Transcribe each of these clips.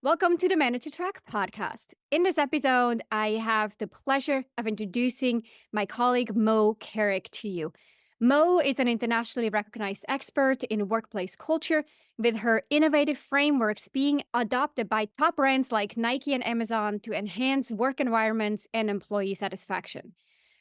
Welcome to the Manage to Track podcast. In this episode, I have the pleasure of introducing my colleague Moe Carrick to you. Moe is an internationally recognized expert in workplace culture, with her innovative frameworks being adopted by top brands like Nike and Amazon to enhance work environments and employee satisfaction.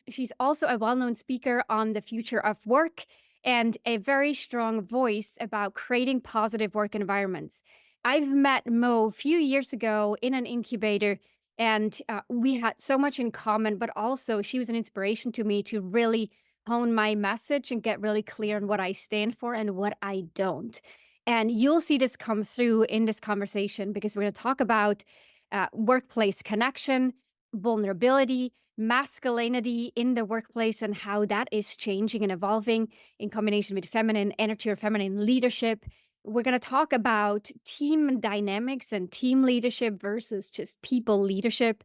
She's also a well known speaker on the future of work and a very strong voice about creating positive work environments. I've met Mo a few years ago in an incubator, and we had so much in common, but also she was an inspiration to me to really hone my message and get really clear on what I stand for and what I don't. And you'll see this come through in this conversation because we're going to talk about workplace connection, vulnerability, masculinity in the workplace, and how that is changing and evolving in combination with feminine energy or feminine leadership. We're going to talk about team dynamics and team leadership versus just people leadership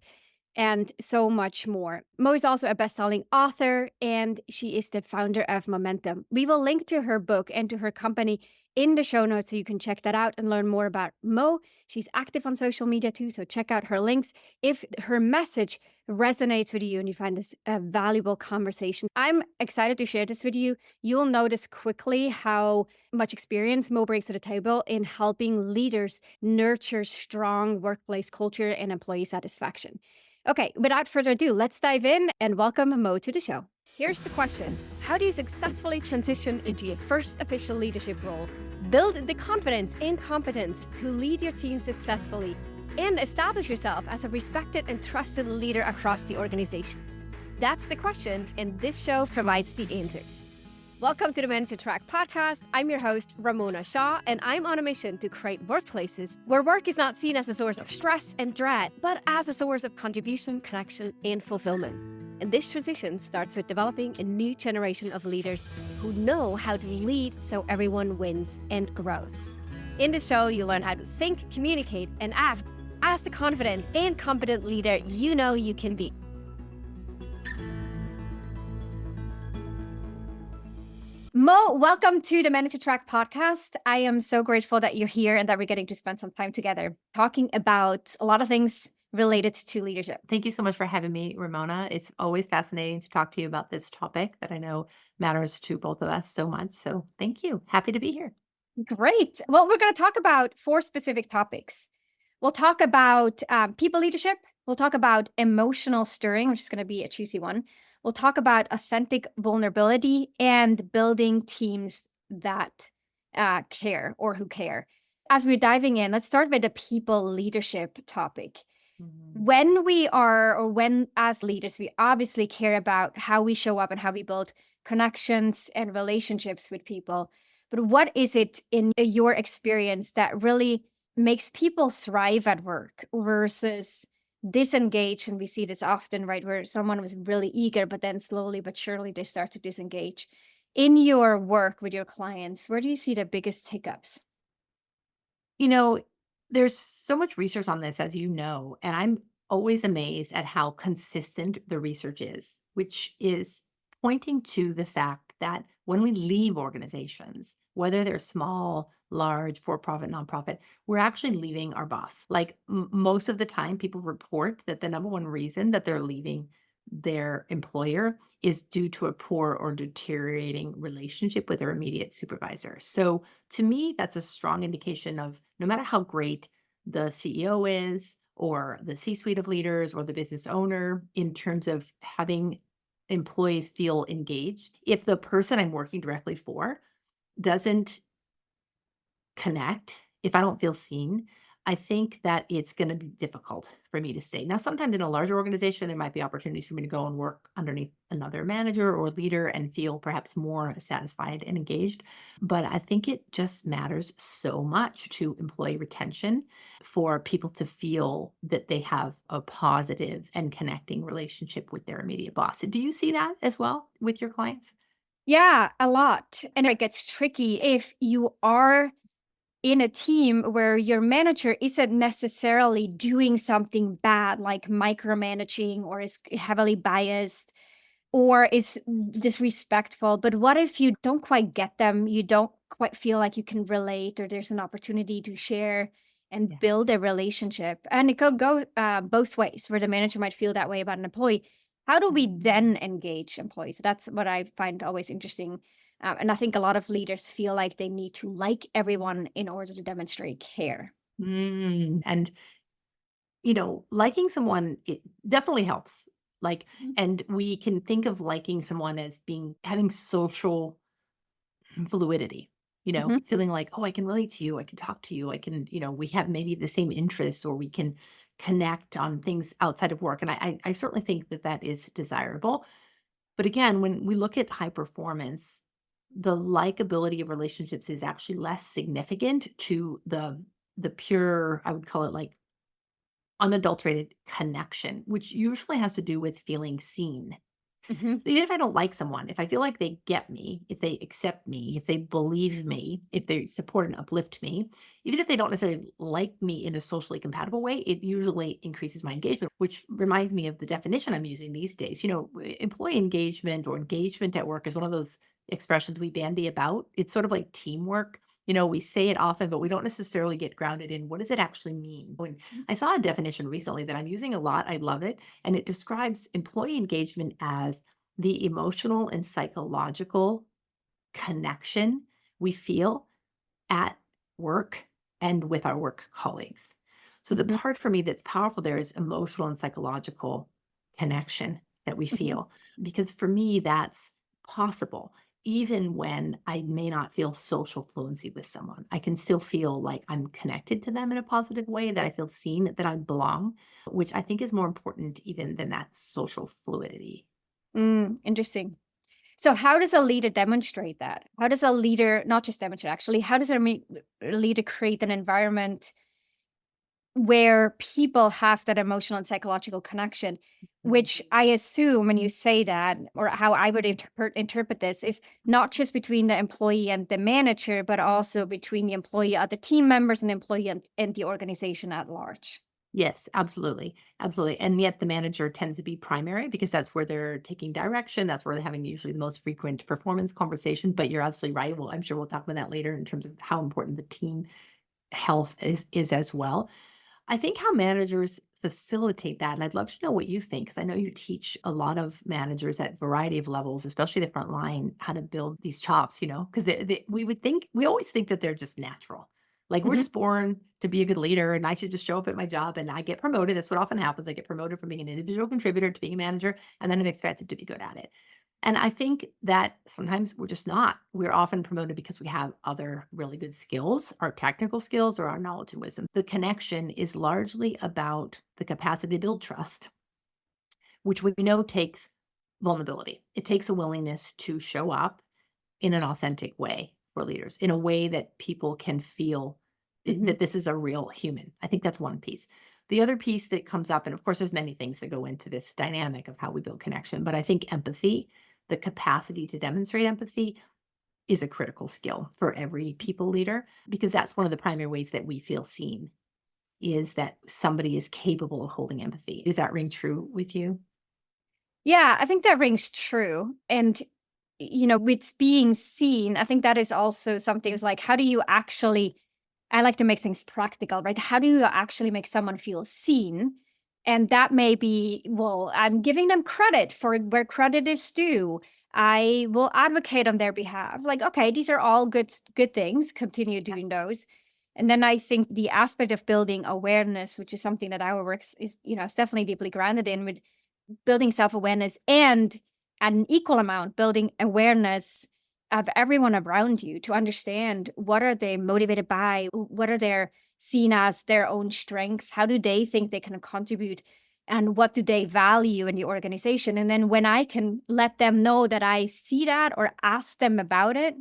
and so much more. Mo is also a best-selling author, and she is the founder of Momentum. We will link to her book and to her company in the show notes so you can check that out and learn more about Mo. She's active on social media too, so check out her links if her message resonates with you and you find this a valuable conversation. I'm excited to share this with you. You'll notice quickly how much experience Mo brings to the table in helping leaders nurture strong workplace culture and employee satisfaction. Okay, without further ado, let's dive in and welcome Mo to the show. Here's the question: how do you successfully transition into your first official leadership role, build the confidence and competence to lead your team successfully, and establish yourself as a respected and trusted leader across the organization? That's the question, and this show provides the answers. Welcome to the Men to Track podcast. I'm your host, Ramona Shaw, and I'm on a mission to create workplaces where work is not seen as a source of stress and dread, but as a source of contribution, connection, and fulfillment. And this transition starts with developing a new generation of leaders who know how to lead so everyone wins and grows. In this show, you'll learn how to think, communicate, and act as the confident and competent leader you know you can be. Mo, welcome to the Manage to Track podcast. I am so grateful that you're here and that we're getting to spend some time together talking about a lot of things related to leadership. Thank you so much for having me, Ramona. It's always fascinating to talk to you about this topic that I know matters to both of us so much. So thank you. Happy to be here. Great. Well, we're going to talk about four specific topics. We'll talk about people leadership. We'll talk about emotional stirring, which is going to be a juicy one. We'll talk about authentic vulnerability and building teams that care or who care. As we're diving in, let's start with the people leadership topic. When we are, or when as leaders, we obviously care about how we show up and how we build connections and relationships with people. But what is it in your experience that really makes people thrive at work versus disengage? And we see this often, right? Where someone was really eager, but then slowly but surely they start to disengage. In your work with your clients, where do you see the biggest hiccups? You know, there's so much research on this, as you know, and I'm always amazed at how consistent the research is, which is pointing to the fact that when we leave organizations, whether they're small, large, for profit, nonprofit, we're actually leaving our boss. Like most of the time, people report that the number one reason that they're leaving their employer is due to a poor or deteriorating relationship with their immediate supervisor. So to me, that's a strong indication of no matter how great the CEO is, or the C suite of leaders, or the business owner, in terms of having employees feel engaged, if the person I'm working directly for doesn't connect, if I don't feel seen, I think that it's going to be difficult for me to stay. Now, sometimes in a larger organization, there might be opportunities for me to go and work underneath another manager or leader and feel perhaps more satisfied and engaged. But I think it just matters so much to employee retention for people to feel that they have a positive and connecting relationship with their immediate boss. Do you see that as well with your clients? Yeah, a lot. And it gets tricky if you are in a team where your manager isn't necessarily doing something bad, like micromanaging or is heavily biased or is disrespectful. But what if you don't quite get them? You don't quite feel like you can relate, or there's an opportunity to share and Yeah. build a relationship, and it could go both ways, where the manager might feel that way about an employee. How do we then engage employees? That's what I find always interesting. And I think a lot of leaders feel like they need to like everyone in order to demonstrate care. And liking someone, it definitely helps. Like, Mhm. and we can think of liking someone as having social fluidity, Mhm. feeling like, oh, I can relate to you. I can talk to you. We have maybe the same interests, or we can connect on things outside of work. And I certainly think that that is desirable. But again, when we look at high performance, the likability of relationships is actually less significant to the pure, I would call it like unadulterated connection, which usually has to do with feeling seen. Mhm. So even if I don't like someone, if I feel like they get me, if they accept me, if they believe me, if they support and uplift me, even if they don't necessarily like me in a socially compatible way, it usually increases my engagement, which reminds me of the definition I'm using these days. Employee engagement or engagement at work is one of those expressions we bandy about. It's sort of like teamwork. We say it often, but we don't necessarily get grounded in what does it actually mean. When I saw a definition recently that I'm using a lot, I love it, and it describes employee engagement as the emotional and psychological connection we feel at work and with our work colleagues. So the Mhm. part for me that's powerful there is emotional and psychological connection that we Mhm. feel. Because for me, that's possible. Even when I may not feel social fluency with someone, I can still feel like I'm connected to them in a positive way, that I feel seen, that I belong, which I think is more important even than that social fluidity. Interesting. So how does a leader demonstrate that? How does a leader not just demonstrate, actually, how does a leader create an environment where people have that emotional and psychological connection? Which I assume when you say that, or how I would interpret this, is not just between the employee and the manager, but also between the employee, other team members, and employee and the organization at large. Yes, absolutely. Absolutely. And yet the manager tends to be primary because that's where they're taking direction. That's where they're having usually the most frequent performance conversations. But you're absolutely right. Well, I'm sure we'll talk about that later in terms of how important the team health is as well. I think how managers facilitate that, and I'd love to know what you think, because I know you teach a lot of managers at variety of levels, especially the front line, how to build these chops, because we always think that they're just natural. Like we're Mhm. just born to be a good leader and I should just show up at my job and I get promoted. That's what often happens. I get promoted from being an individual contributor to being a manager, and then I'm expected to be good at it. And I think that sometimes we're just not. We're often promoted because we have other really good skills, our technical skills or our knowledge and wisdom. The connection is largely about the capacity to build trust, which we know takes vulnerability. It takes a willingness to show up in an authentic way for leaders, in a way that people can feel Mhm. that this is a real human. I think that's one piece. The other piece that comes up, and of course, there's many things that go into this dynamic of how we build connection, but I think empathy, the capacity to demonstrate empathy, is a critical skill for every people leader because that's one of the primary ways that we feel seen is that somebody is capable of holding empathy. Does that ring true with you? Yeah, I think that rings true. And, with being seen, I think that is also something, it's like, how do you actually, I like to make things practical, right? How do you actually make someone feel seen? And that may be, well, I'm giving them credit for where credit is due. I will advocate on their behalf. Like, okay, these are all good things. Continue doing those. And then I think the aspect of building awareness, which is something that our work is, it's definitely deeply grounded in, with building self-awareness, and at an equal amount building awareness of everyone around you, to understand what are they motivated by, what are they seen as their own strength, how do they think they can contribute, and what do they value in the organization. And then when I can let them know that I see that or ask them about it,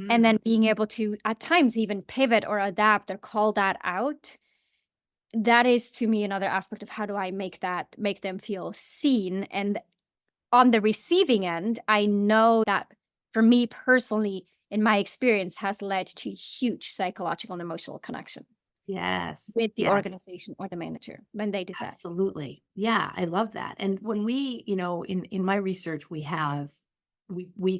and Mhm. then being able to at times even pivot or adapt or call that out, that is to me another aspect of how do I make them feel seen. And on the receiving end, I know that for me personally, in my experience, has led to huge psychological and emotional connection Yes. with the Yes. organization or the manager when they did that. Absolutely. Yeah, I love that. And when we, in my research, we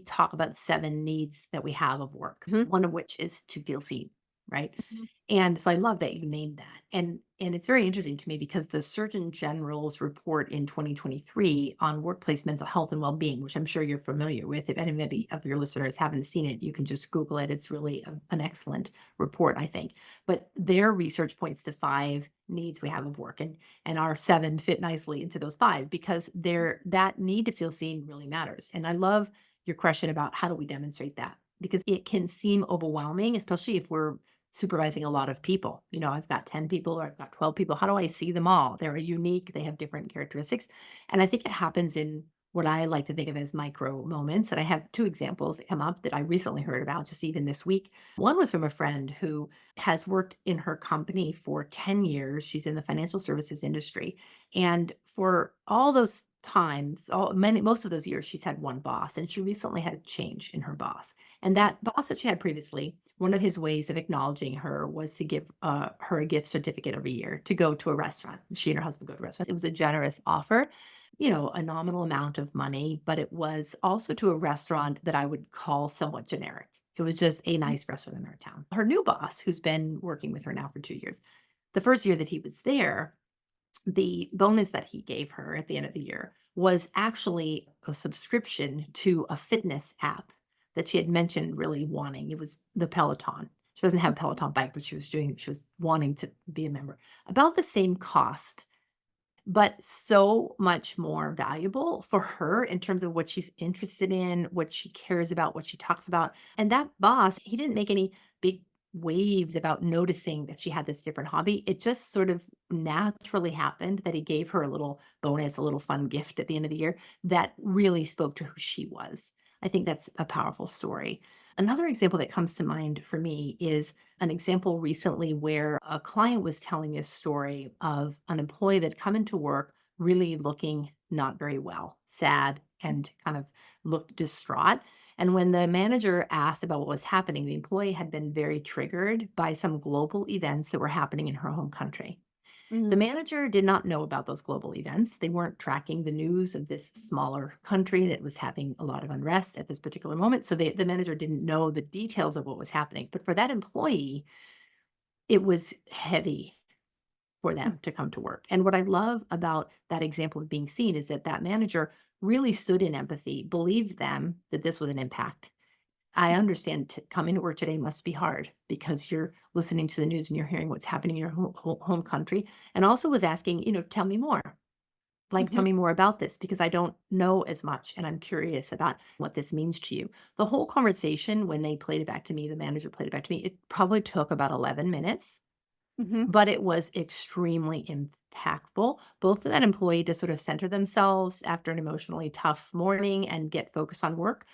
talk about 7 needs that we have of work, Mhm. one of which is to feel seen. right? Mhm. And so I love that you named that. And it's very interesting to me because the Surgeon General's report in 2023 on workplace mental health and well-being, which I'm sure you're familiar with. If anybody of your listeners haven't seen it, you can just Google it. It's really an excellent report, I think. But their research points to five needs we have of work, and our seven fit nicely into those five because that need to feel seen really matters. And I love your question about how do we demonstrate that because it can seem overwhelming, especially if we're supervising a lot of people. I've got 10 people or I've got 12 people. How do I see them all? They're unique, they have different characteristics. And I think it happens in what I like to think of as micro moments. And I have two examples that come up that I recently heard about just even this week. One was from a friend who has worked in her company for 10 years. She's in the financial services industry. And for all those times, most of those years, she's had one boss. And she recently had a change in her boss. And that boss that she had previously, one of his ways of acknowledging her was to give her a gift certificate every year to go to a restaurant. She and her husband go to restaurants. It was a generous offer, a nominal amount of money, but it was also to a restaurant that I would call somewhat generic. It was just a nice restaurant in our town. Her new boss, who's been working with her now for 2 years, the first year that he was there, the bonus that he gave her at the end of the year was actually a subscription to a fitness app that she had mentioned really wanting. It was the Peloton. She doesn't have a Peloton bike, but she was wanting to be a member. About the same cost, but so much more valuable for her in terms of what she's interested in, what she cares about, what she talks about. And that boss, he didn't make any big waves about noticing that she had this different hobby. It just sort of naturally happened that he gave her a little bonus, a little fun gift at the end of the year that really spoke to who she was. I think that's a powerful story. Another example that comes to mind for me is an example recently where a client was telling me a story of an employee that had come into work really looking not very well, sad, and kind of looked distraught. And when the manager asked about what was happening, the employee had been very triggered by some global events that were happening in her home country. The Mhm. manager did not know about those global events. They weren't tracking the news of this smaller country that was having a lot of unrest at this particular moment. So the manager didn't know the details of what was happening. But for that employee, it was heavy for them to come to work. And what I love about that example of being seen is that that manager really stood in empathy, believed them that this was an impact. I understand coming to work today must be hard because you're listening to the news and you're hearing what's happening in your home country. And also was asking, tell me more. Like, tell Mhm. me more about this because I don't know as much and I'm curious about what this means to you. The whole conversation, when they played it back to me, the manager played it back to me, it probably took about 11 minutes, Mhm. but it was extremely impactful, both for that employee to sort of center themselves after an emotionally tough morning and get focused on work,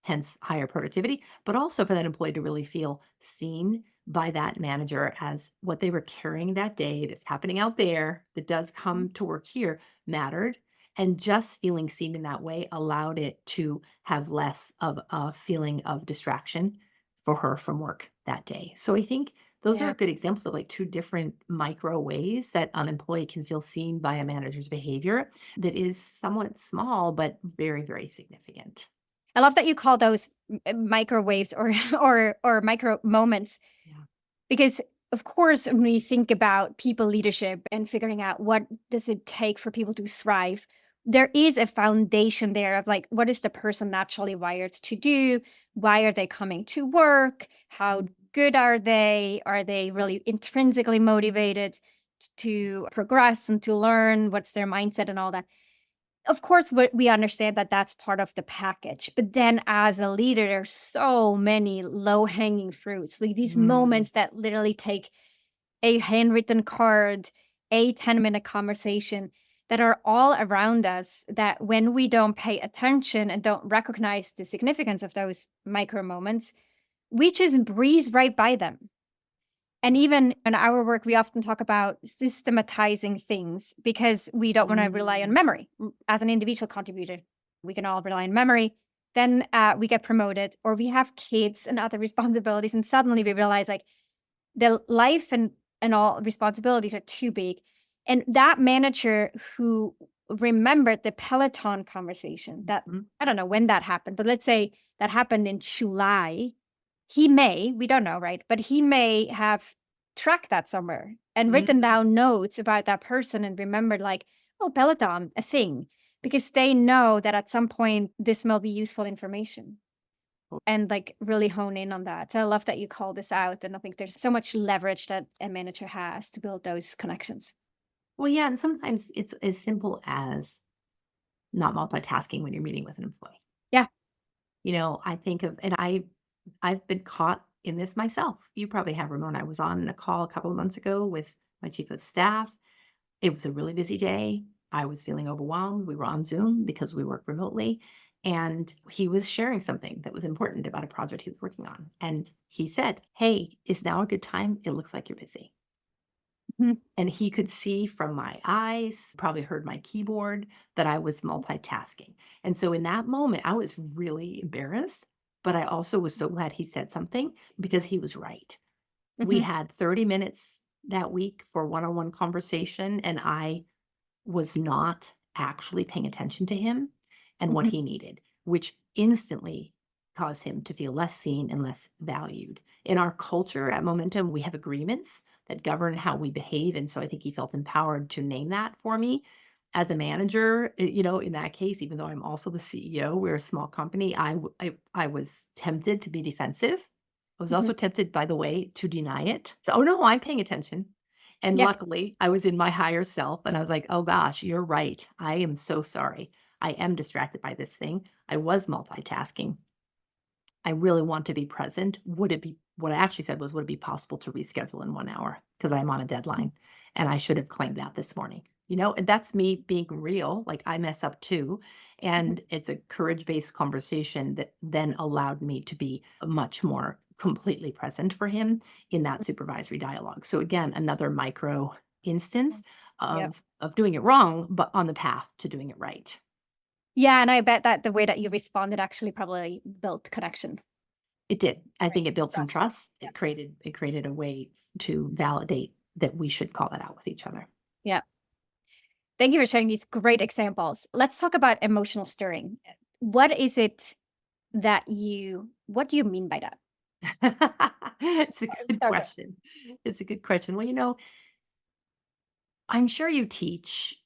hence higher productivity, but also for that employee to really feel seen by that manager as what they were carrying that day that's happening out there that does Mhm. come to work here mattered. And just feeling seen in that way allowed it to have less of a feeling of distraction for her from work that day. So I think those are Yeah. good examples of like two different micro ways that an employee can feel seen by a manager's behavior that is somewhat small, but very, very significant. I love that you call those microwaves or or micro moments Yeah. because of course when we think about people leadership and figuring out what does it take for people to thrive, there is a foundation there of like what is the person naturally wired to do? Why are they coming to work? How good are they really intrinsically motivated to progress and to learn? What's their mindset and all that? Of course, we understand that that's part of the package, but then as a leader, there's so many low-hanging fruits, like these Mm, moments that literally take a handwritten card, a 10-minute conversation that are all around us that when we don't pay attention and don't recognize the significance of those micro moments, we just breeze right by them. And even in our work, we often talk about systematizing things because we don't want to rely on mm, memory. As an individual contributor, we can all rely on memory. Then we get promoted or we have kids and other responsibilities. And suddenly we realize like the life and all responsibilities are too big. And that manager who remembered the Peloton conversation that mhm, I don't know when that happened, but let's say that happened in July he may, we don't know, right? But he may have tracked that somewhere and written Mm. down notes about that person and remembered, like, oh, Peloton, a thing, because they know that at some point this will be useful information and like really hone in on that. So I love that you call this out. And I think there's so much leverage that a manager has to build those connections. Well, yeah, and sometimes it's as simple as not multitasking when you're meeting with an employee. Yeah. I think of and I've been caught in this myself. You probably have, Ramona. I was on a call a couple of months ago with my chief of staff. It was a really busy day. I was feeling overwhelmed. We were on Zoom because we work remotely. And he was sharing something that was important about a project he was working on. And he said, "Hey, is now a good time? It looks like you're busy." Mhm. And he could see from my eyes, probably heard my keyboard, that I was multitasking. And so in that moment, I was really embarrassed, but I also was so glad he said something because he was right. We Mhm. had 30 minutes that week for one-on-one conversation, and I was not actually paying attention to him and what Mhm. he needed, which instantly caused him to feel less seen and less valued. In our culture at Momentum, we have agreements that govern how we behave. And so I think he felt empowered to name that for me. As a manager, in that case, even though I'm also the CEO, we're a small company, I was tempted to be defensive. I was Mhm. also tempted, by the way, to deny it. So, oh no, I'm paying attention. And Yeah. luckily, I was in my higher self and I was like, "Oh gosh, you're right. I am so sorry. I am distracted by this thing. I was multitasking. I really want to be present. What I actually said was, would it be possible to reschedule in 1 hour? Because I'm on a deadline. And I should have claimed that this morning. And that's me being real. Like I mess up too. Mhm. And it's a courage based conversation that then allowed me to be much more completely present for him in that supervisory dialogue. So again, another micro instance Mhm. Yep. of doing it wrong, but on the path to doing it right. Yeah, and I bet that the way that you responded actually probably built connection, It did. I right? think it built some Trust. trust. Yeah. It created a way to validate that we should call it out with each other. Yeah. Thank you for sharing these great examples. Let's talk about emotional stirring. What is it what do you mean by that? It's a Let's good start there. question. It's a good question. Well, I'm sure you teach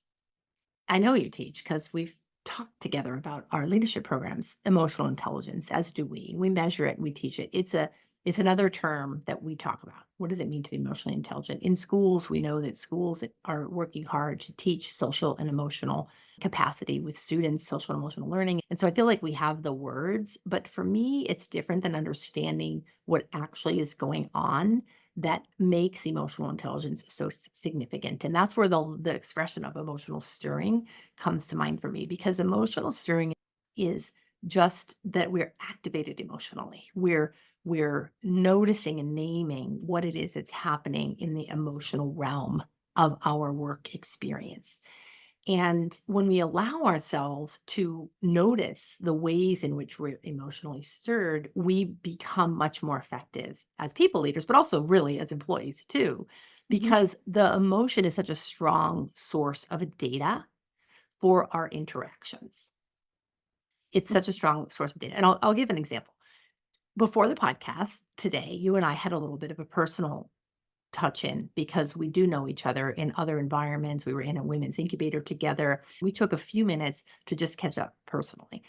I know you teach because we've talked together about our leadership programs, emotional intelligence, as do we. We measure it, we teach it. It's another term that we talk about. What does it mean to be emotionally intelligent? In schools, we know that schools are working hard to teach social and emotional capacity with students, social and emotional learning. And so I feel like we have the words, but for me, it's different than understanding what actually is going on that makes emotional intelligence so significant. And that's where the expression of emotional stirring comes to mind for me because emotional stirring is just that we're activated emotionally. We're noticing and naming what it is that's happening in the emotional realm of our work experience. And when we allow ourselves to notice the ways in which we're emotionally stirred, we become much more effective as people leaders, but also really as employees too, Mhm. because the emotion is such a strong source of data for our interactions. It's such a Mhm. strong source of data. And I'll give an example. Before the podcast today, you and I had a little bit of a personal touch in because we do know each other in other environments. We were in a women's incubator together. We took a few minutes to just catch up personally.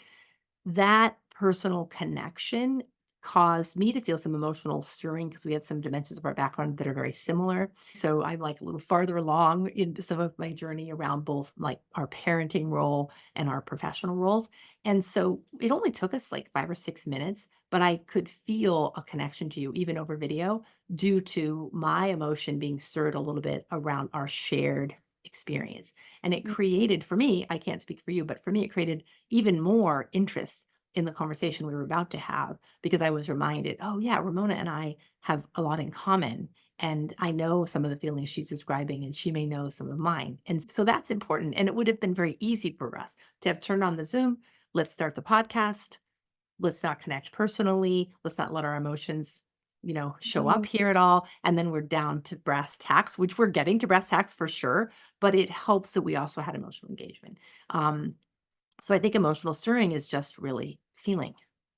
That personal connection caused me to feel some emotional stirring because we have some dimensions of our background that are very similar. So I'm like a little farther along in some of my journey around both like our parenting role and our professional roles. And so it only took us like 5 or 6 minutes, but I could feel a connection to you even over video due to my emotion being stirred a little bit around our shared experience. And it created for me, I can't speak for you, but for me, it created even more interest in the conversation we were about to have because I was reminded, oh, yeah, Ramona and I have a lot in common. And I know some of the feelings she's describing, and she may know some of mine. And so that's important. And it would have been very easy for us to have turned on the Zoom. Let's start the podcast. Let's not connect personally. Let's not let our emotions, show up Mhm. here at all. And then we're down to brass tacks, which we're getting to brass tacks for sure. But it helps that we also had emotional engagement. So I think emotional stirring is just really feeling.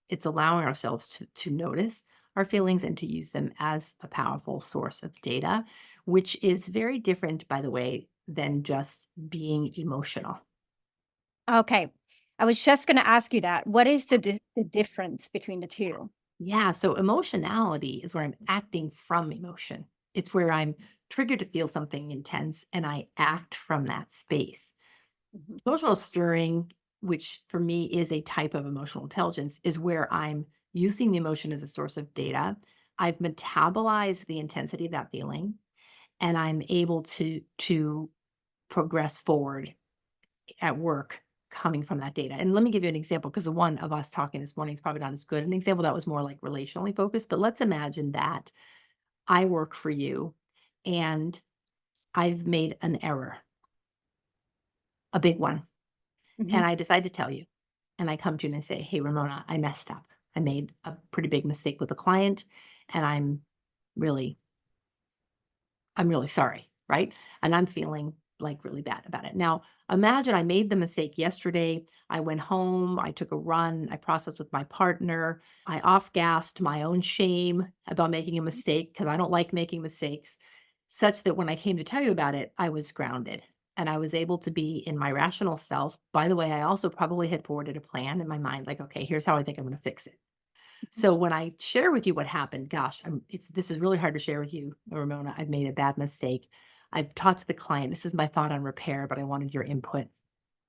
It's allowing ourselves to notice our feelings and to use them as a powerful source of data, which is very different, by the way, than just being emotional. Okay. I was just going to ask you that. What is the difference between the two? Yeah, so emotionality is where I'm acting from emotion. It's where I'm triggered to feel something intense and I act from that space. Mhm. Emotional stirring, which for me is a type of emotional intelligence, is where I'm using the emotion as a source of data. I've metabolized the intensity of that feeling and I'm able to progress forward at work coming from that data. And let me give you an example because the one of us talking this morning is probably not as good an example. That was more like relationally focused. But let's imagine that I work for you and I've made an error, a big one, Mhm. and I decide to tell you. And I come to you and I say, "Hey, Ramona, I messed up. I made a pretty big mistake with a client and really I'm really sorry, right?" And I'm feeling like really bad about it. Now, imagine I made the mistake yesterday. I went home, I took a run, I processed with my partner, I off gassed my own shame about making a mistake because I don't like making mistakes, such that when I came to tell you about it, I was grounded and I was able to be in my rational self. By the way, I also probably had forwarded a plan in my mind, like, okay, here's how I think I'm going to fix it. So when I share with you what happened, gosh, this is really hard to share with you, Ramona. I've made a bad mistake. I've talked to the client. This is my thought on repair, but I wanted your input,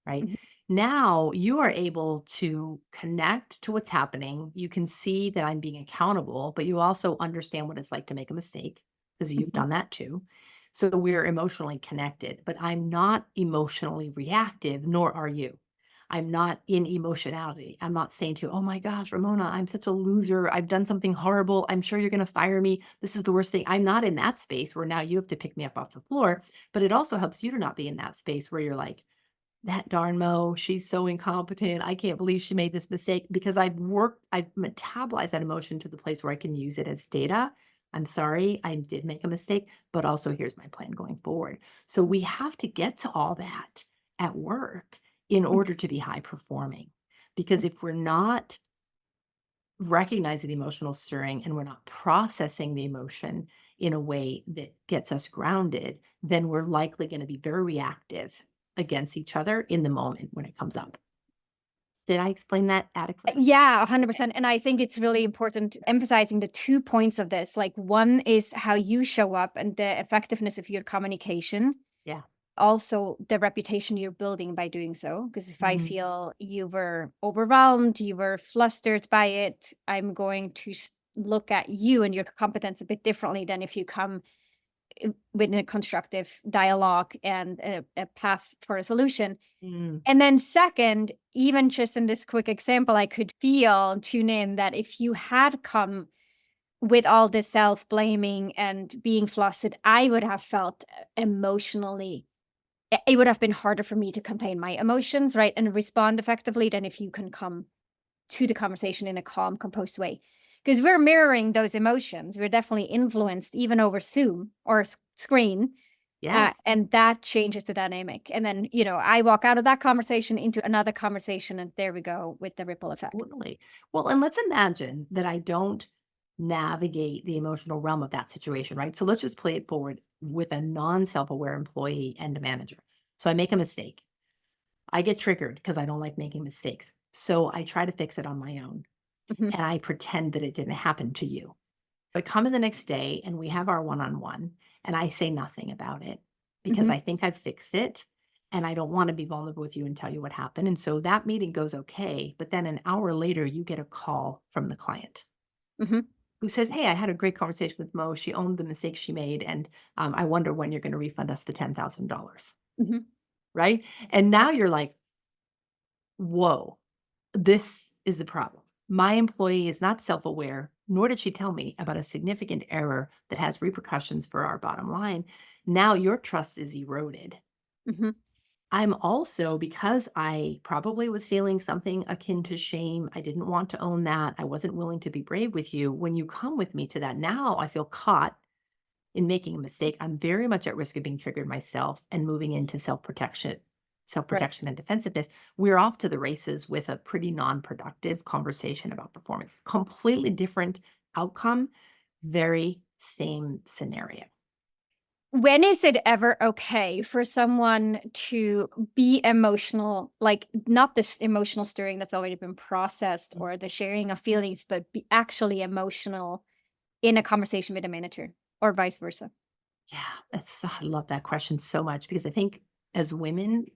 right? Mhm. Now you are able to connect to what's happening. You can see that I'm being accountable, but you also understand what it's like to make a mistake because you've Mhm. done that too. So we're emotionally connected, but I'm not emotionally reactive, nor are you. I'm not in emotionality. I'm not saying to you, "Oh my gosh, Ramona, I'm such a loser. I've done something horrible. I'm sure you're going to fire me. This is the worst thing." I'm not in that space where now you have to pick me up off the floor, but it also helps you to not be in that space where you're like, "That darn Mo, she's so incompetent. I can't believe she made this mistake," because I've metabolized that emotion to the place where I can use it as data. I'm sorry, I did make a mistake, but also here's my plan going forward. So we have to get to all that at work in order to be high performing. Because if we're not recognizing the emotional stirring and we're not processing the emotion in a way that gets us grounded, then we're likely going to be very reactive against each other in the moment when it comes up. Did I explain that adequately? Yeah, 100%. And I think it's really important emphasizing the 2 points of this. Like, one is how you show up and the effectiveness of your communication. Yeah. Also, the reputation you're building by doing so. Because if I Mhm. feel you were overwhelmed, you were flustered by it, I'm going to look at you and your competence a bit differently than if you come with a constructive dialogue and a path for a solution. Mm. And then second, even just in this quick example, I could feel, tune in that if you had come with all this self-blaming and being flustered, I would have felt emotionally it would have been harder for me to contain my emotions, right, and respond effectively than if you can come to the conversation in a calm, composed way. Because we're mirroring those emotions. We're definitely influenced even over Zoom or screen, Yes, and that changes the dynamic. And then, I walk out of that conversation into another conversation, and there we go with the ripple effect. totally. Well, and let's imagine that I don't navigate the emotional realm of that situation, right? So let's just play it forward with a non self aware employee and a manager. So I make a mistake. I get triggered because I don't like making mistakes. So I try to fix it on my own Mhm, and I pretend that it didn't happen to you. But come in the next day and we have our one on one and I say nothing about it because mhm, I think I've fixed it and I don't want to be vulnerable with you and tell you what happened. And so that meeting goes okay. But then an hour later, you get a call from the client mhm, who says, "Hey, I had a great conversation with Mo. She owned the mistake she made. And I wonder when you're going to refund us the $10,000." mhm. Right. And now you're like, whoa, this is the problem. My employee is not self aware, nor did she tell me about a significant error that has repercussions for our bottom line. Now your trust is eroded. Mhm, I'm also, because I probably was feeling something akin to shame, I didn't want to own that. I wasn't willing to be brave with you. When you come with me to that, now I feel caught in making a mistake. I'm very much at risk of being triggered myself and moving into right. self-protection and defensiveness. We're off to the races with a pretty non-productive conversation about performance. Completely different outcome, very same scenario. When is it ever okay for someone to be emotional, like not this emotional stirring that's already been processed Mm. or the sharing of feelings, but be actually emotional in a conversation with a manager or vice versa? Yeah, I love that question so much because I think as women,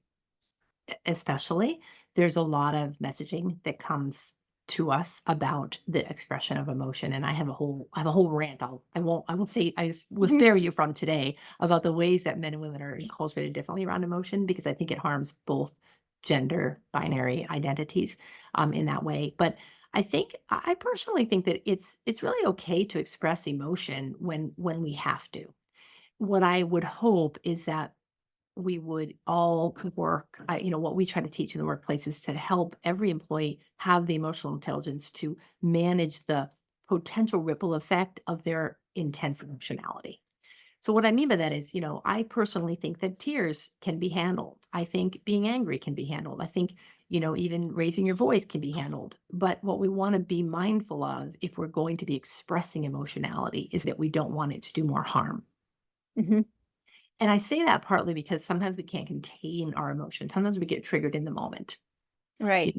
especially, there's a lot of messaging that comes to us about the expression of emotion, and I have a whole rant. I won't say will Mhm. spare you from today about the ways that men and women are enculturated differently around emotion because I think it harms both gender binary identities in that way. But I personally think that it's really okay to express emotion when we have to. What I would hope is that we would all could work, what we try to teach in the workplace is to help every employee have the emotional intelligence to manage the potential ripple effect of their intense emotionality. So what I mean by that is, I personally think that tears can be handled. I think being angry can be handled. I think, even raising your voice can be handled. But what we want to be mindful of if we're going to be expressing emotionality is that we don't want it to do more harm. Mhm. And I say that partly because sometimes we can't contain our emotions. Sometimes we get triggered in the moment. Right.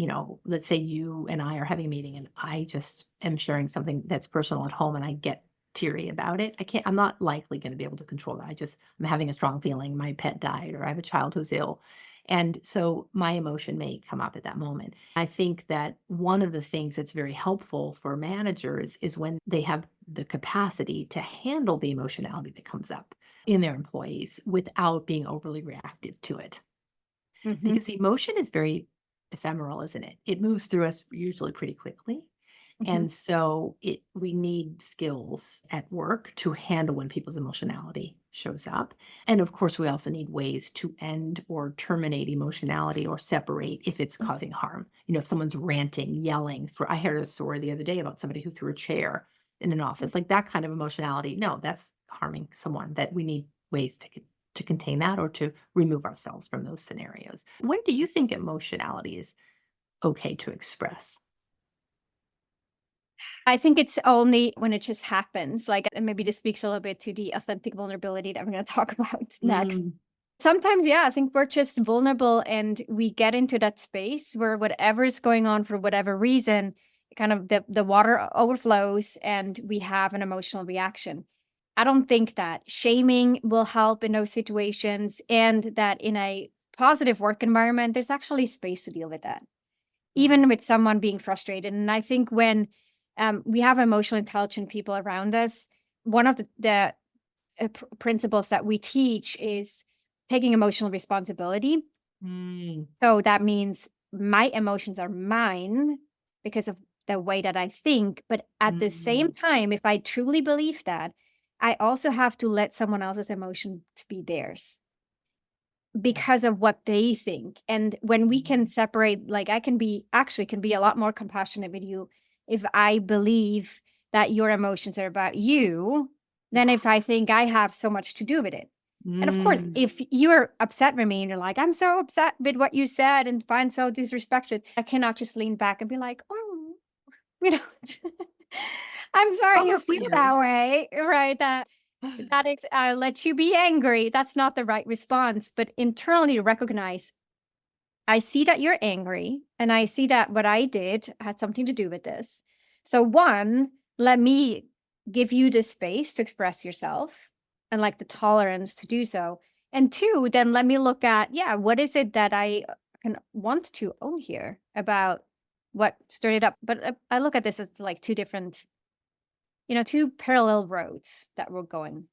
Let's say you and I are having a meeting and I just am sharing something that's personal at home and I get teary about it. I'm not likely going to be able to control that. I'm having a strong feeling my pet died or I have a child who's ill. And so my emotion may come up at that moment. I think that one of the things that's very helpful for managers is when they have the capacity to handle the emotionality that comes up in their employees without being overly reactive to it. Mhm. Because emotion is very ephemeral, isn't it? It moves through us usually pretty quickly. Mhm. And so we need skills at work to handle when people's emotionality shows up. And of course, we also need ways to end or terminate emotionality or separate if it's causing harm. If someone's ranting, yelling, I heard a story the other day about somebody who threw a chair in an office, like that kind of emotionality. No, that's harming someone that we need ways to contain that or to remove ourselves from those scenarios. When do you think emotionality is okay to express? I think it's only when it just happens, like, and maybe this speaks a little bit to the authentic vulnerability that we're gonna talk about next. Mm, Sometimes, yeah, I think we're just vulnerable and we get into that space where whatever is going on for whatever reason, kind of the water overflows and we have an emotional reaction. I don't think that shaming will help in those situations and that in a positive work environment, there's actually space to deal with that, mm, even with someone being frustrated. And I think when we have emotionally intelligent people around us, one of the principles that we teach is taking emotional responsibility. mm, So that means my emotions are mine because of the way that I think. But at the same mm. time, if I truly believe that, I also have to let someone else's emotions be theirs Yeah. because of what they think. And when we can Mhm. separate, like I can be actually can be a lot more compassionate with you if I believe that your emotions are about you than Yeah. if I think I have so much to do with it. And of course, Mm. if you're upset with me and you're like, I'm so upset with what you said and find so disrespected, I cannot just lean back and be like, oh, you know, I'm sorry you Comfort for feel you. that way. Right. That is, let you be angry. That's not the right response. But internally recognize, I see that you're angry, and I see that what I did had something to do with this. So, one, let me give you the space to express yourself and like the tolerance to do so. And two, then let me look at, yeah, what is it that I can want to own here about what stirred it up. But I look at this as like two different, two parallel roads that we're going.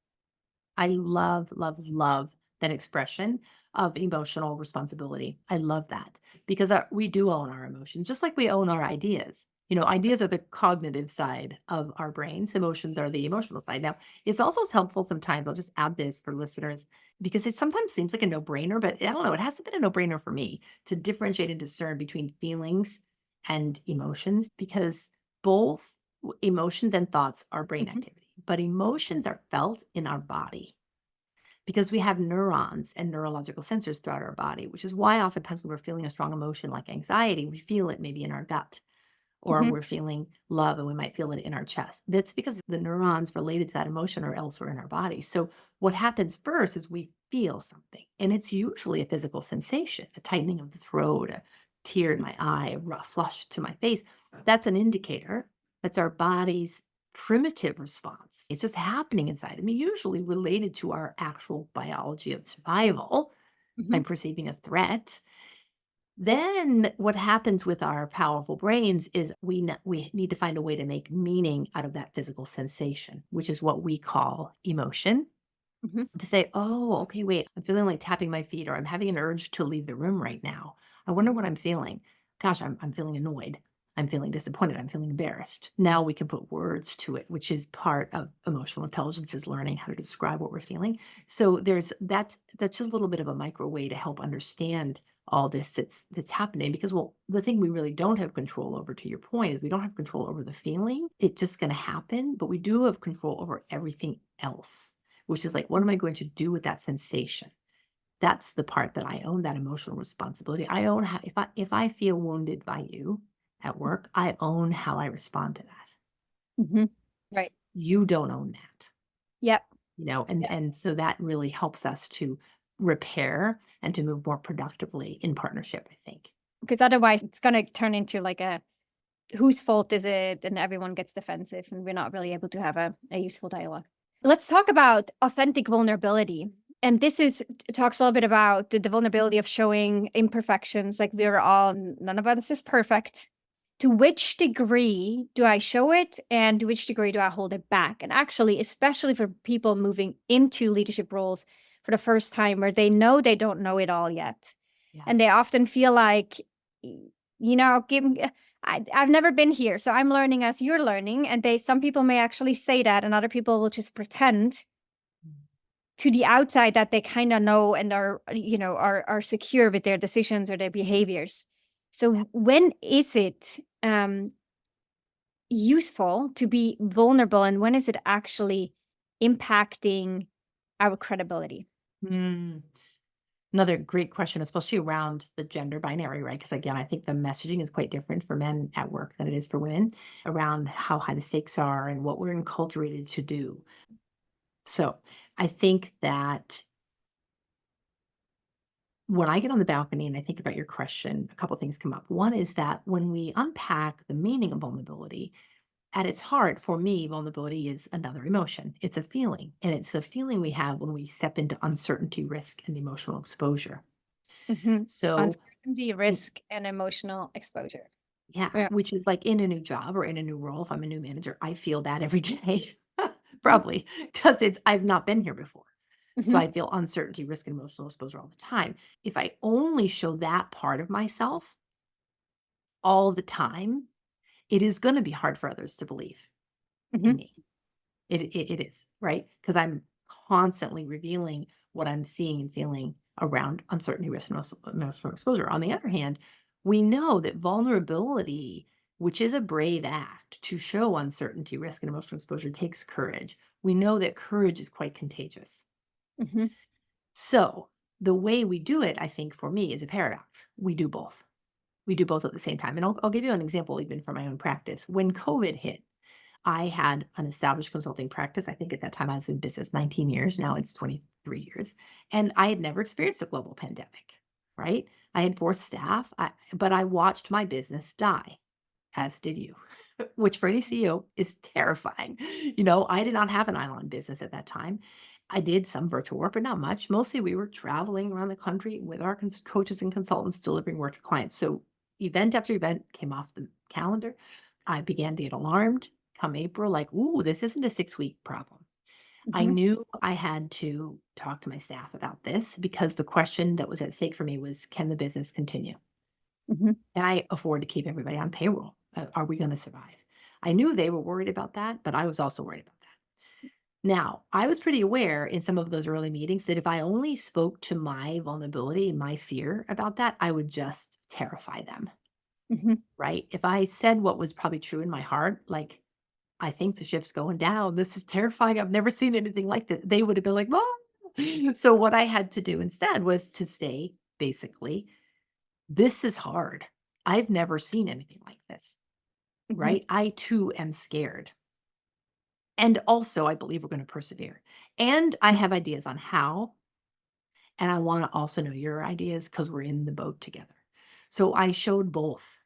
I love, love, love that expression of emotional responsibility. I love that because we do own our emotions, just like we own our ideas. Ideas are the cognitive side of our brains, emotions are the emotional side. Now, it's also helpful sometimes. I'll just add this for listeners because it sometimes seems like a no brainer, but I don't know. It hasn't been a no brainer for me to differentiate and discern between feelings and emotions because both emotions and thoughts are brain Mhm. activity, but emotions are felt in our body because we have neurons and neurological sensors throughout our body, which is why oftentimes when we're feeling a strong emotion like anxiety, we feel it maybe in our gut. or Mhm. we're feeling love and we might feel it in our chest. That's because the neurons related to that emotion are elsewhere in our body. So what happens first is we feel something, and it's usually a physical sensation, a tightening of the throat, a tear in my eye, a rough flush to my face. That's an indicator. That's our body's primitive response. It's just happening inside of me, usually related to our actual biology of survival. Mhm. I'm perceiving a threat. Then what happens with our powerful brains is we need to find a way to make meaning out of that physical sensation, which is what we call emotion. Mhm. To say, "Oh, okay, wait, I'm feeling like tapping my feet, or I'm having an urge to leave the room right now. I wonder what I'm feeling. Gosh, I'm feeling annoyed. I'm feeling disappointed. I'm feeling embarrassed." Now we can put words to it, which is part of emotional intelligence, is learning how to describe what we're feeling. So that's just a little bit of a micro way to help understand all this that's happening, because well, the thing we really don't have control over, to your point, is we don't have control over the feeling. It's just going to happen, but we do have control over everything else, which is like, what am I going to do with that sensation? That's the part that I own, that emotional responsibility. I own how, if I feel wounded by you at work, I own how I respond to that. Mhm. Right. You don't own that, Yep. and Yep. so that really helps us to repair and to move more productively in partnership, I think. Because otherwise it's gonna turn into like a whose fault is it? And everyone gets defensive and we're not really able to have a useful dialogue. Let's talk about authentic vulnerability. And this is talks a little bit about the vulnerability of showing imperfections. Like we're all none of us is perfect. To which degree do I show it and to which degree do I hold it back? And actually, especially for people moving into leadership roles for the first time where they know they don't know it all yet. Yeah. And they often feel like, give I've never been here, so I'm learning as you're learning. And some people may actually say that, and other people will just pretend to the outside that they kind of know and are secure with their decisions or their behaviors. Yeah. So when is it useful to be vulnerable, and when is it actually impacting our credibility? Mm. Another great question, especially around the gender binary, right? Because again, I think the messaging is quite different for men at work than it is for women, around how high the stakes are and what we're enculturated to do. So I think that when I get on the balcony and I think about your question, a couple things come up. One is that when we unpack the meaning of vulnerability, at its heart, for me, vulnerability is another emotion. It's a feeling, and it's the feeling we have when we step into uncertainty, risk, and emotional exposure. Mhm. So, Uncertainty, w- risk, and emotional exposure. yeah, Yeah. which is like in a new job or in a new role. If I'm a new manager, I feel that every day, Mhm. probably because I've not been here before. So Mhm. I feel uncertainty, risk, and emotional exposure all the time. If I only show that part of myself all the time, it is going to be hard for others to believe in Mhm. me. It is, right? Because 'Cause I'm constantly revealing what I'm seeing and feeling around uncertainty, risk, and emotional exposure. On the other hand, we know that vulnerability, which is a brave act to show uncertainty, risk, and emotional exposure, takes courage. We know that courage is quite contagious. Mhm. So, the way we do it, I think, for me, is a paradox. We do both. We do both at the same time, and I'll give you an example even from my own practice. When COVID hit, I had an established consulting practice. I think at that time I was in business 19 years. Now it's 23 years. And I had never experienced a global pandemic, right? I had 4 staff, but I watched my business die, as did you, which for any CEO is terrifying. I did not have an island business at that time. I did some virtual work, but not much. Mostly we were traveling around the country with our coaches and consultants delivering work to clients. So event after event came off the calendar. I began to get alarmed come April, like, ooh, this isn't a 6-week problem. I Mhm. knew I had to talk to my staff about this, because the question that was at stake for me was, can the business continue? Mhm. Can I afford to keep everybody on payroll? Are we going to survive? I knew they were worried about that, but I was also worried about that. Now, I was pretty aware in some of those early meetings that if I only spoke to my vulnerability, my fear about that, I would just terrify them, Mhm. right? If I said what was probably true in my heart, like, I think the ship's going down. This is terrifying. I've never seen anything like this. They would have been like, "Ah." So what I had to do instead was to say, basically, this is hard. I've never seen anything like this. Mhm. right? I too am scared. And also, I believe we're going to persevere. And I have ideas on how, and I want to also know your ideas because we're in the boat together. So I showed both.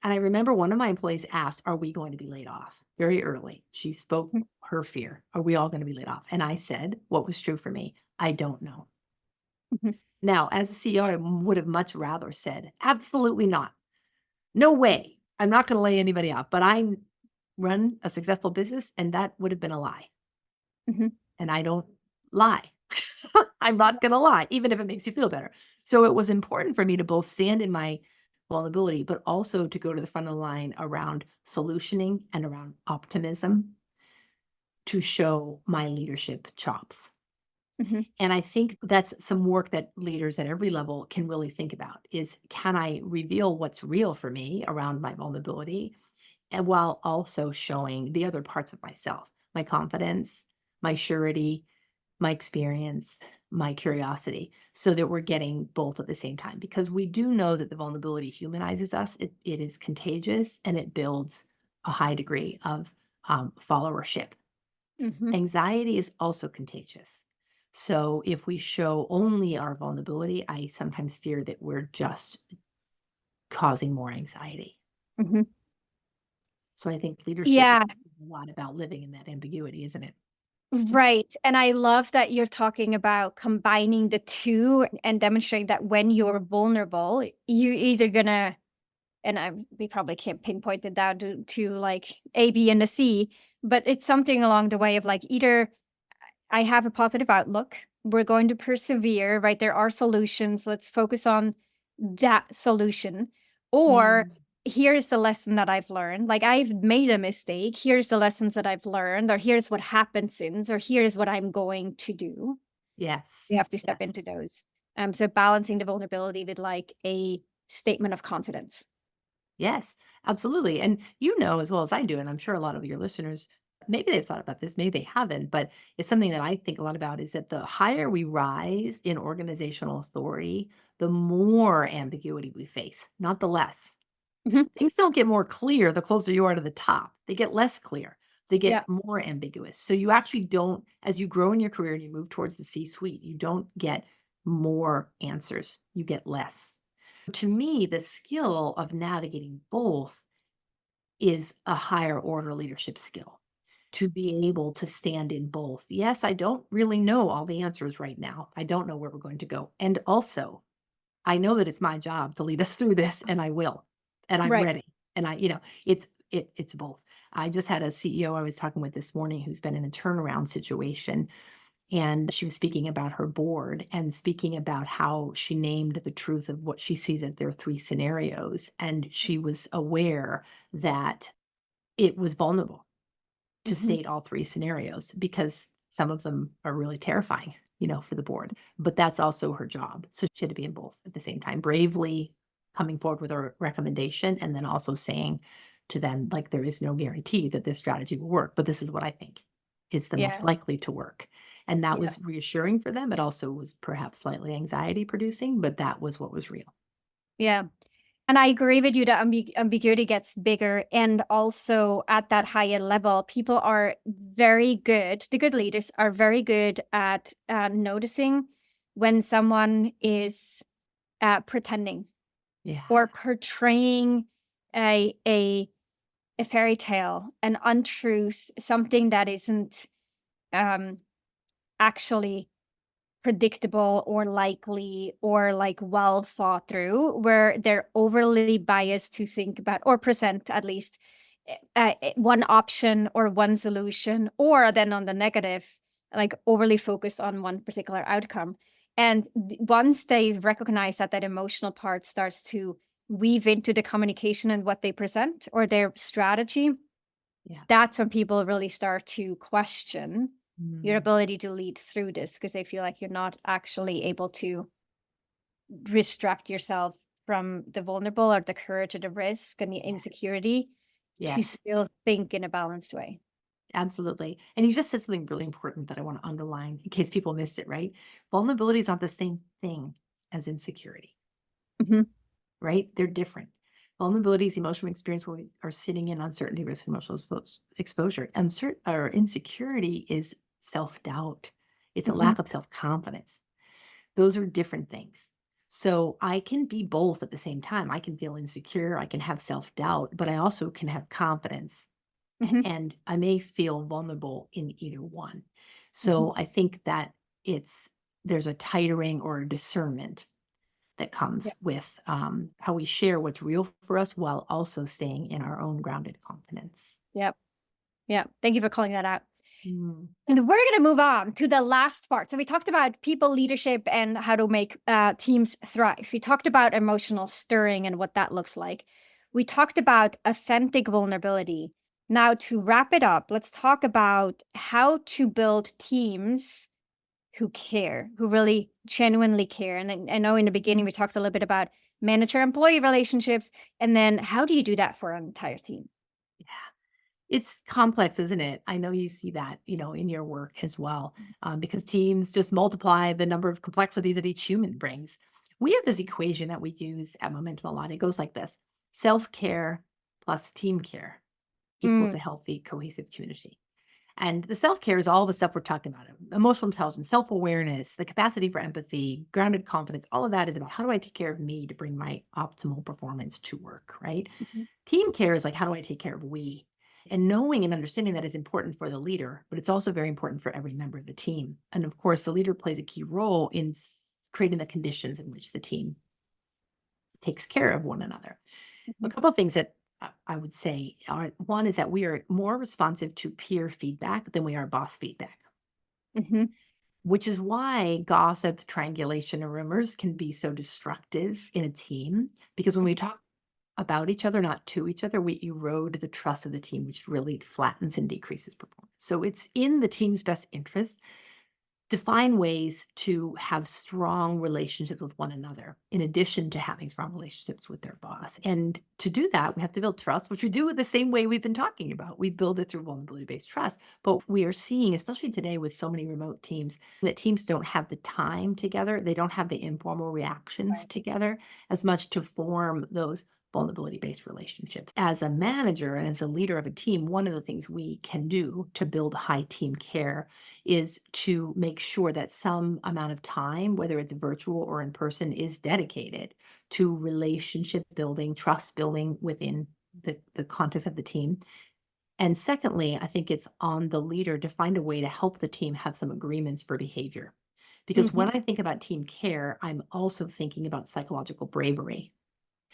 And I remember one of my employees asked, "Are we going to be laid off?" Very early. She spoke Mhm. her fear. Are we all going to be laid off? And I said, what was true for me? I don't know. Mhm. Now, as a CEO, I would have much rather said, absolutely not. No way. I'm not going to lay anybody off. But I run a successful business, and that would have been a lie. Mhm. And I don't lie. I'm not going to lie, even if it makes you feel better. So it was important for me to both stand in my vulnerability, but also to go to the front of the line around solutioning and around optimism to show my leadership chops. Mhm. And I think that's some work that leaders at every level can really think about is can I reveal what's real for me around my vulnerability and while also showing the other parts of myself, my confidence, my surety, my experience, my curiosity, so that we're getting both at the same time. Because we do know that the vulnerability humanizes us, it is contagious, and it builds a high degree of followership. Mhm. Anxiety is also contagious. So if we show only our vulnerability, I sometimes fear that we're just causing more anxiety. Mhm. So I think leadership is Yeah, a lot about living in that ambiguity, isn't it? right. And I love that you're talking about combining the two and demonstrating that when you're vulnerable, you're either gonna, and we probably can't pinpoint it down to like A, B, and a C, but it's something along the way of like either I have a positive outlook. We're going to persevere, right? There are solutions. Let's focus on that solution. Or Mm, here's the lesson that I've learned. Like I've made a mistake. Here's the lessons that I've learned, or here's what happened since, or here's what I'm going to do. We have yes, to step into yes. those. So balancing the vulnerability with like a statement of confidence. Yes, absolutely. And you know as well as I do, and I'm sure a lot of your listeners, maybe they've thought about this, maybe they haven't, but it's something that I think a lot about is that the higher we rise in organizational authority, the more ambiguity we face, not the less. Mhm. Things don't get more clear the closer you are to the top. They get less clear. They get Yeah. more ambiguous. So you actually don't, as you grow in your career and you move towards the C suite, you don't get more answers. You get less. To me, the skill of navigating both is a higher order leadership skill to be able to stand in both. Yes, I don't really know all the answers right now. I don't know where we're going to go. And also, I know that it's my job to lead us through this and I will. And I'm Right. ready. And it's both. I just had a CEO I was talking with this morning who's been in a turnaround situation and she was speaking about her board and speaking about how she named the truth of what she sees as their three scenarios. And she was aware that it was vulnerable to Mhm. state all three scenarios because some of them are really terrifying, for the board. But that's also her job. So she had to be in both at the same time, bravely coming forward with a recommendation and then also saying to them, like, there is no guarantee that this strategy will work, but this is what I think is the most Yeah. likely to work. And that Yeah. was reassuring for them. It also was perhaps slightly anxiety producing, but that was what was real. Yeah. And I agree with you that ambiguity gets bigger. And also at that higher level, people are very good, the good leaders are very good at noticing when someone is pretending Yeah. or portraying a, a, a fairy tale, an untruth, something that isn't um, actually predictable or likely or like well thought through, where they're overly biased to think about or present at least one option or one solution, or then on the negative, like overly focused on one particular outcome. And once they recognize that that emotional part starts to weave into the communication and what they present or their strategy, Yeah. that's when people really start to question your Mm, ability to lead through this because they feel like you're not actually able to restrict yourself from the vulnerable or the courage or the risk and the yes. insecurity to Yes. still think in a balanced way. Absolutely. And you just said something really important that I want to underline in case people miss it, right? Vulnerability is not the same thing as insecurity, Mhm. right? They're different. Vulnerability is emotional experience where we are sitting in uncertainty, risk, and emotional exposure. Or insecurity is self doubt. It's a Hmm. lack of self confidence. Those are different things. So I can be both at the same time. I can feel insecure. I can have self doubt, but I also can have confidence. Hmm. And I may feel vulnerable in either one. Hmm. So I think that it's there's a titering or a discernment that Yeah. comes with how we share what's real for us while also staying in our own grounded confidence. Yep. Yeah. Thank you for calling that out. Mm. And we're going to move on to the last part. So we talked about people leadership and how to make teams thrive. We talked about emotional stirring and what that looks like. We talked about authentic vulnerability. Now, to wrap it up, let's talk about how to build teams who care, who really genuinely care. And I know in the beginning we talked a little bit about manager employee relationships. And then how do you do that for an entire team? Yeah. It's complex, isn't it? I know you see that, in your work as well, because teams just multiply the number of complexities that each human brings. We have this equation that we use at Momentum a lot. It goes like this: self care plus team care equals a Mm, healthy, cohesive community. And the self care is all the stuff we're talking about: emotional intelligence, self awareness, the capacity for empathy, grounded confidence. All of that is about how do I take care of me to bring my optimal performance to work, right? mhm, Team care is like, how do I take care of we? And knowing and understanding that is important for the leader, but it's also very important for every member of the team. And of course, the leader plays a key role in creating the conditions in which the team takes care of one another. A mhm, couple of things that I would say are: one is that we are more responsive to peer feedback than we are boss feedback, mhm, which is why gossip, triangulation, and rumors can be so destructive in a team. Because when we talk about each other, not to each other, we erode the trust of the team, which really flattens and decreases performance. So it's in the team's best interest to find ways to have strong relationships with one another, in addition to having strong relationships with their boss. And to do that, we have to build trust, which we do the same way we've been talking about. We build it through vulnerability based trust. But we are seeing, especially today with so many remote teams, that teams don't have the time together. They don't have the informal reactions right. together as much to form those vulnerability based relationships. As a manager and as a leader of a team, one of the things we can do to build high team care is to make sure that some amount of time, whether it's virtual or in person, is dedicated to relationship building, trust building within the context of the team. And secondly, I think it's on the leader to find a way to help the team have some agreements for behavior. Because when Mhm, I think about team care, I'm also thinking about psychological bravery.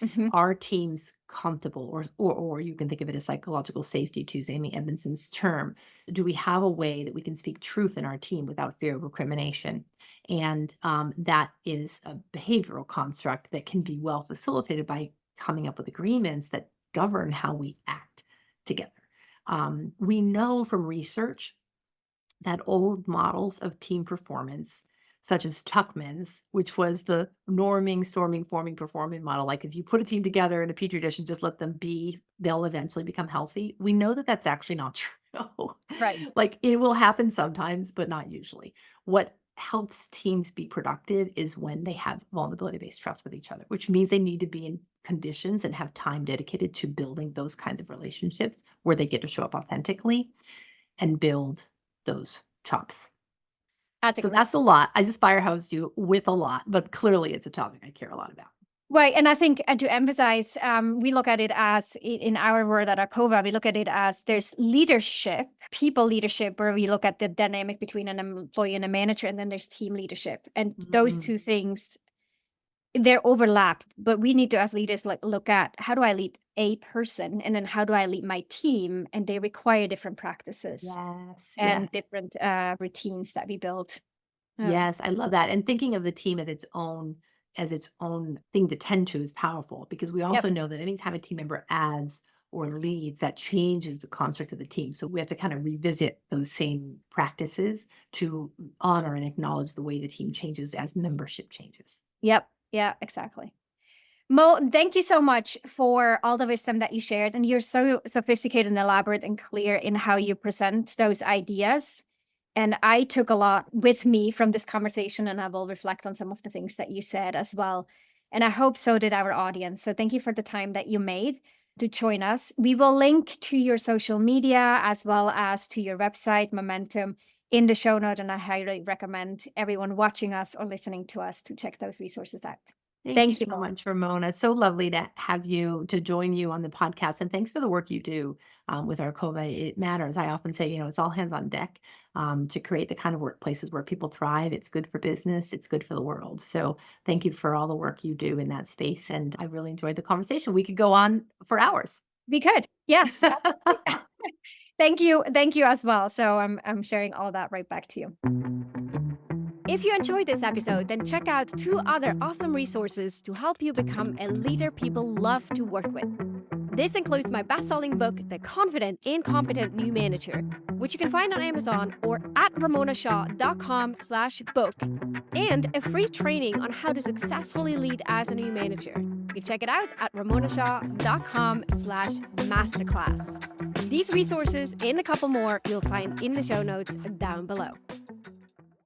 mhm, Are teams comfortable, or you can think of it as psychological safety, to use Amy Edmondson's term? Do we have a way that we can speak truth in our team without fear of recrimination? And that is a behavioral construct that can be well facilitated by coming up with agreements that govern how we act together. We know from research that old models of team performance, such as Tuckman's, which was the norming, storming, forming, performing model. Like, if you put a team together in a petri dish and just let them be, they'll eventually become healthy. We know that that's actually not true. right. Like, it will happen sometimes, but not usually. What helps teams be productive is when they have vulnerability based trust with each other, which means they need to be in conditions and have time dedicated to building those kinds of relationships where they get to show up authentically and build those chops. That's a So great. that's a lot. I just firehouse you with a lot, but clearly it's a topic I care a lot about. Right, and I think to emphasize, we look at it as in our world at Akova, we look at it as there's leadership, people leadership, where we look at the dynamic between an employee and a manager, and then there's team leadership, and those Mm, two things they're overlapped. But we need to, as leaders, like look at how do I lead a person, and then how do I lead my team, and they require different practices yes, and yes, different routines that we build. Um, yes. I love that. And thinking of the team as its own thing to tend to is powerful, because we yep, also know that anytime a team member adds or leaves, that changes the construct of the team. So we have to kind of revisit those same practices to honor and acknowledge the way the team changes as membership changes. yep, yeah, exactly. Mo, thank you so much for all the wisdom that you shared. And you're so sophisticated and elaborate and clear in how you present those ideas. And I took a lot with me from this conversation, and I will reflect on some of the things that you said as well. And I hope so did our audience. So thank you for the time that you made to join us. We will link to your social media as well as to your website, Momentum, in the show note. And I highly recommend everyone watching us or listening to us to check those resources out. Thank you Thank you, so Moe. much, Ramona. So lovely to have you, to join you on the podcast. And thanks for the work you do with our COVID. It matters. I often say, it's all hands on deck to create the kind of workplaces where people thrive. It's good for business, it's good for the world. So thank you for all the work you do in that space. And I really enjoyed the conversation. We could go on for hours. We could. Yes. Absolutely. Thank you. Thank you as well. So I'm sharing all that right back to you. If you enjoyed this episode, then check out 2 other awesome resources to help you become a leader people love to work with. This includes my best-selling book, The Confident, Incompetent New Manager, which you can find on Amazon or at ramonashaw.com/book, and a free training on how to successfully lead as a new manager. You can check it out at ramonashaw.com/masterclass. These resources and a couple more you'll find in the show notes down below.